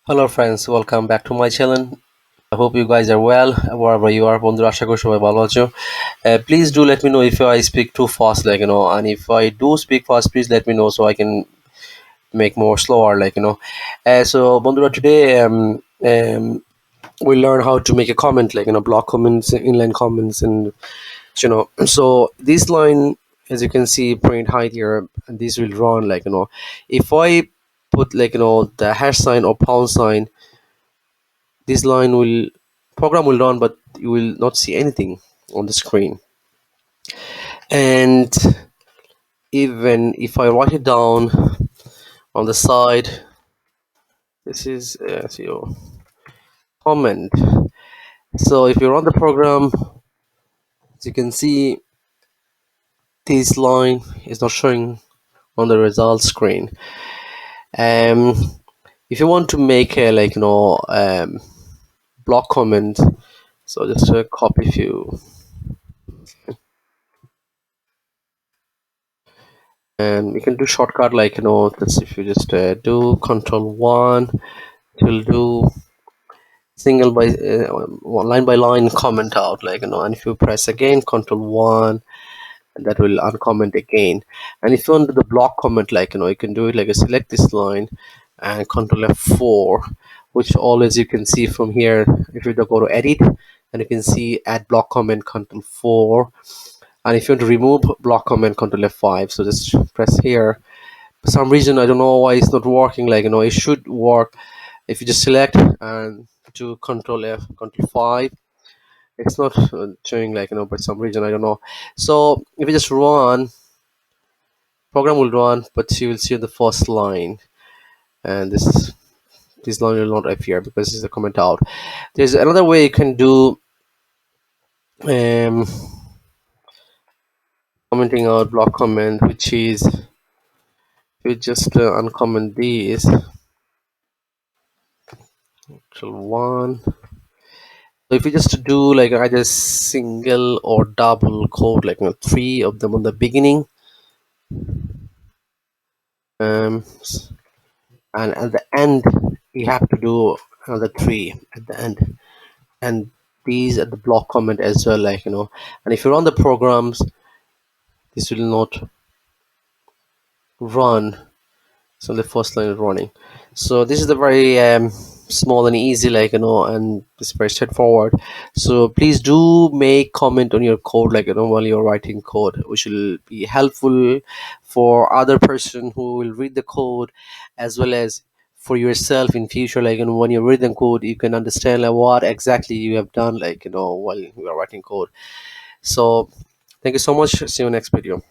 Hello friends, welcome back to my channel. I hope you guys are well wherever you are. বন্ধুরা আশা করি সবাই ভালো আছো. Please do let me know if I speak too fast, and if I do speak fast, please let me know so I can make more slower, So বন্ধুরা, today we learn how to make a comment, block comments, inline comments, and so this line, as you can see, print height here, and this will run if I put the hash sign or pound sign, this line will program will run, but you will not see anything on the screen. And even if I write it down on the side, this is your comment. So if you run the program, as you can see, this line is not showing on the results screen. um if you want to make a block comment, so just copy few, and you can do shortcut that's if you just do control 1, it will do single by line by line comment out, and if you press again control 1, that will uncomment again. And if you want to do the block comment, you can do it like select this line and control F4, which always you can see from here. If you go to edit, and you can see add block comment, control 4, and if you want to remove block comment, control F5. So just press here. For some reason, I don't know why it's not working. It should work if you just select and do control F, control 5. It's not showing, for some reason, I don't know. So if you just run, program will run, but you will see the first line, and this line will not appear because it's a comment out. There's another way you can do commenting out block comment, which is you just uncomment these control 1. So if you just do either single or double quote, 3 of them on the beginning, and at the end you have to do another 3 at the end, and these are the block comment as well, and if you run the programs, this will not run. So the first line is running. So this is the very small and easy, and it's very straightforward. So please do make comment on your code, while you're writing code, which will be helpful for other person who will read the code, as well as for yourself in future. When you read the code, you can understand what exactly you have done, while you are writing code. So thank you so much. See you next video.